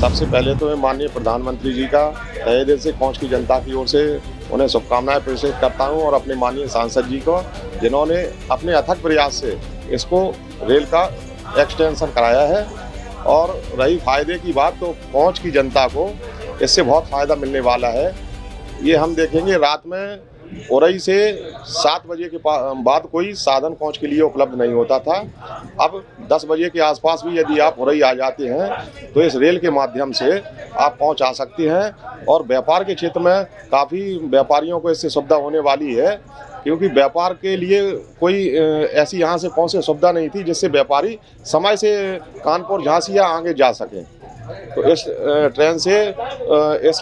सबसे पहले तो मैं माननीय प्रधानमंत्री जी का तहे दिल से पहुँच की जनता की ओर से उन्हें शुभकामनाएं प्रेषित करता हूं और अपने माननीय सांसद जी को, जिन्होंने अपने अथक प्रयास से इसको रेल का एक्सटेंशन कराया है। और रही फायदे की बात, तो पहुँच की जनता को इससे बहुत फ़ायदा मिलने वाला है। ये हम देखेंगे, रात में उरई से 7 बजे के बाद कोई साधन पहुंच के लिए उपलब्ध नहीं होता था। अब 10 बजे के आसपास भी यदि आप उरई आ जाते हैं तो इस रेल के माध्यम से आप पहुंच आ सकते हैं। और व्यापार के क्षेत्र में काफ़ी व्यापारियों को इससे सुविधा होने वाली है, क्योंकि व्यापार के लिए कोई ऐसी यहाँ से पहुँच से सुविधा नहीं थी जिससे व्यापारी समय से कानपुर, झांसी या आगे जा सकें। तो इस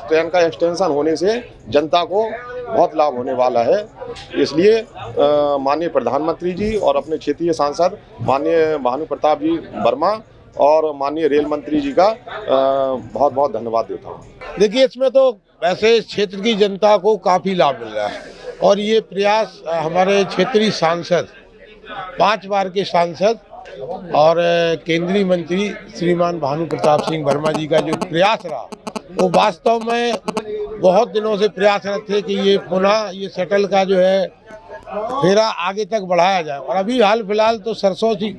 ट्रेन का एक्सटेंशन होने से जनता को बहुत लाभ होने वाला है। इसलिए माननीय प्रधानमंत्री जी और अपने क्षेत्रीय सांसद माननीय भानु प्रताप जी वर्मा और माननीय रेल मंत्री जी का बहुत बहुत धन्यवाद देता हूँ। देखिए, इसमें तो वैसे क्षेत्र की जनता को काफ़ी लाभ मिल रहा है और ये प्रयास हमारे क्षेत्रीय सांसद, 5 बार के सांसद और केंद्रीय मंत्री श्रीमान भानु प्रताप सिंह वर्मा जी का जो प्रयास रहा, वो वास्तव में बहुत दिनों से प्रयासरत थे कि ये पुनः ये शटल का जो है फेरा आगे तक बढ़ाया जाए। और अभी हाल फिलहाल तो सरसों की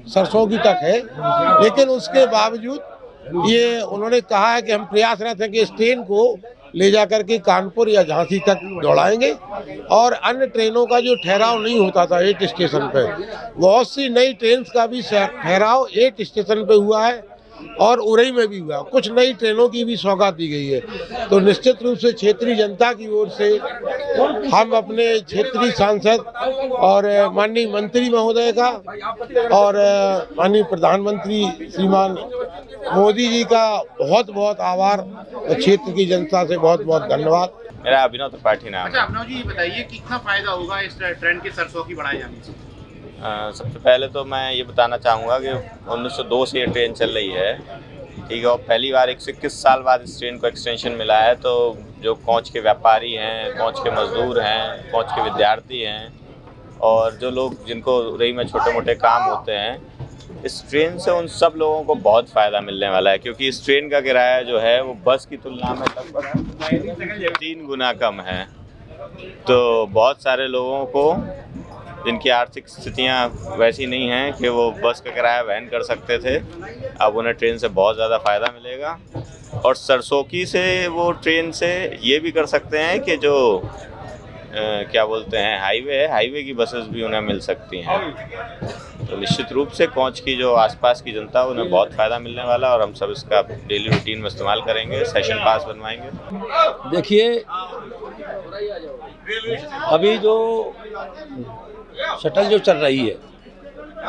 तक है, लेकिन उसके बावजूद ये उन्होंने कहा है कि हम प्रयासरत हैं कि इस ट्रेन को ले जाकर के कानपुर या झांसी तक दौड़ाएंगे। और अन्य ट्रेनों का जो ठहराव नहीं होता था 8 स्टेशन पे, बहुत सी नई ट्रेन का भी ठहराव 8 स्टेशन पे हुआ है और उरई में भी हुआ। कुछ नई ट्रेनों की भी सौगात दी गई है। तो निश्चित रूप से क्षेत्रीय जनता की ओर से हम अपने क्षेत्रीय सांसद और माननीय मंत्री महोदय का और माननीय प्रधानमंत्री श्रीमान मोदी जी का बहुत बहुत आभार, क्षेत्र की जनता से बहुत बहुत धन्यवाद। मेरा अभिनव त्रिपाठी नाम है। अच्छा, अभिनव जी, ये बताइए कितना फायदा होगा इस ट्रेन के सरसों की बढ़ाई जाने से? सबसे पहले तो मैं ये बताना चाहूँगा कि 1902 से ये ट्रेन चल रही है, ठीक है। और पहली बार 121 साल बाद इस ट्रेन को एक्सटेंशन मिला है। तो जो कोच के व्यापारी हैं, कोच के मजदूर हैं, कोच के विद्यार्थी हैं और जो लोग जिनको उरई में छोटे मोटे काम होते हैं, इस ट्रेन से उन सब लोगों को बहुत फ़ायदा मिलने वाला है। क्योंकि इस ट्रेन का किराया जो है वो बस की तुलना में लगभग 3 गुना कम है। तो बहुत सारे लोगों को जिनकी आर्थिक स्थितियाँ वैसी नहीं हैं कि वो बस का किराया वहन कर सकते थे, अब उन्हें ट्रेन से बहुत ज़्यादा फ़ायदा मिलेगा। और सरसोकी से वो ट्रेन से ये भी कर सकते हैं कि जो क्या बोलते हैं हाईवे है, हाईवे की बसेस भी उन्हें मिल सकती हैं। तो निश्चित रूप से कोच की जो आसपास की जनता है उन्हें बहुत फ़ायदा मिलने वाला है और हम सब इसका डेली रूटीन में इस्तेमाल करेंगे, सेशन पास बनवाएंगे। देखिए, अभी जो शटल जो चल रही है,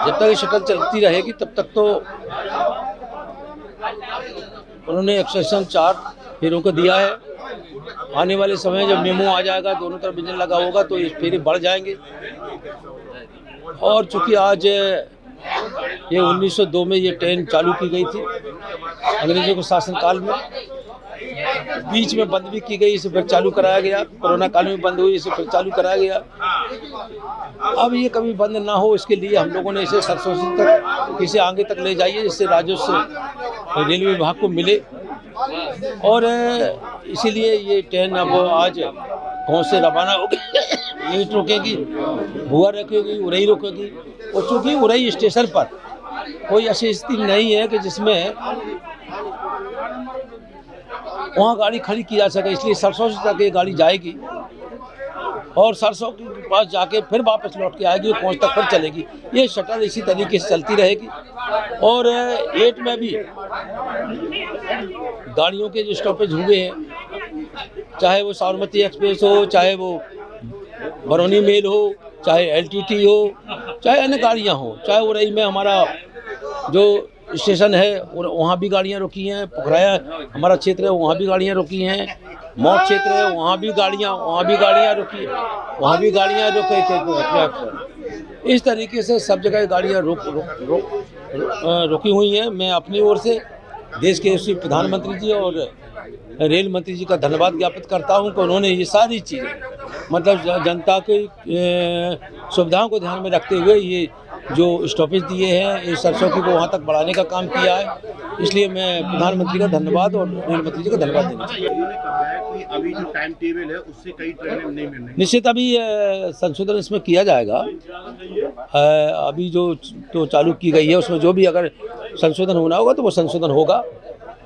जब तक ये शटल चलती रहेगी तब तक तो उन्होंने एक्सटेंशन 4 फेरों को दिया है। आने वाले समय जब मेमो आ जाएगा, दोनों तरफ इंजन लगा होगा, तो ये फेरे बढ़ जाएंगे। और चूँकि आज ये 1902 में ये ट्रेन चालू की गई थी अंग्रेजों के शासनकाल में, बीच में बंद भी की गई, इसे फिर चालू कराया गया। कोरोना काल में बंद हुई, इसे फिर चालू कराया गया। अब ये कभी बंद ना हो, इसके लिए हम लोगों ने इसे सरसों तक, इसे आगे तक ले जाइए, जिससे राजस्व रेलवे विभाग को मिले। और इसीलिए ये ट्रेन अब आज पहुँच से रवाना होगी, यही रुकेगी, भुआ रुकेगी, उरई रुकेगी। और चूँकि उरई स्टेशन पर कोई ऐसी स्थिति नहीं है कि जिसमें वहाँ गाड़ी खड़ी की जा सके, इसलिए सरसों से तक ये गाड़ी जाएगी और सरसों के पास जाके फिर वापस लौट के आएगी, कोच तक फिर चलेगी। ये शटल इसी तरीके से चलती रहेगी। और 8 में भी गाड़ियों के जो स्टॉपेज हुए हैं, चाहे वो साबरमती एक्सप्रेस हो, चाहे वो बरौनी मेल हो, चाहे LTT हो, चाहे अन्य गाड़ियाँ हो, चाहे उरई में हमारा जो स्टेशन है और वहाँ भी गाड़ियाँ रुकी हैं, पुखराया हमारा क्षेत्र है वहाँ भी गाड़ियाँ रुकी हैं, मौत क्षेत्र है वहाँ भी गाड़ियाँ रुकी, वहाँ भी गाड़ियाँ रुकी। इस तरीके से सब जगह गाड़ियाँ रुकी हुई हैं। मैं अपनी ओर से देश के श्री प्रधानमंत्री जी और रेल मंत्री जी का धन्यवाद ज्ञापित करता हूं कि उन्होंने ये सारी चीज़ें, मतलब जनता की सुविधाओं को ध्यान में रखते हुए ये जो स्टॉपेज दिए हैं इस सरसौकी को वहाँ तक बढ़ाने का काम किया है। इसलिए मैं प्रधानमंत्री का धन्यवाद और रेल मंत्री जी का धन्यवाद देना चाहूँगा। उन्होंने कहा है कि अभी जो टाइम टेबल है उससे कई ट्रेनें नहीं मिल रही। निश्चित अभी संशोधन इसमें किया जाएगा। अभी जो तो चालू की गई है उसमें जो भी अगर संशोधन होना होगा तो वो संशोधन होगा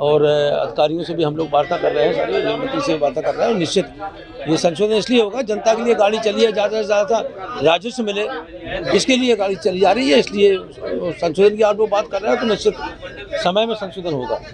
और अधिकारियों से भी हम लोग वार्ता कर रहे हैं, सारे रेल मंत्री से वार्ता कर रहे हैं। निश्चित ये संशोधन इसलिए होगा जनता के लिए गाड़ी चली है, ज़्यादा से ज़्यादा राजस्व मिले, इसके लिए गाड़ी चली जा रही है, इसलिए संशोधन की आप लोग बात कर रहे हैं तो निश्चित समय में संशोधन होगा।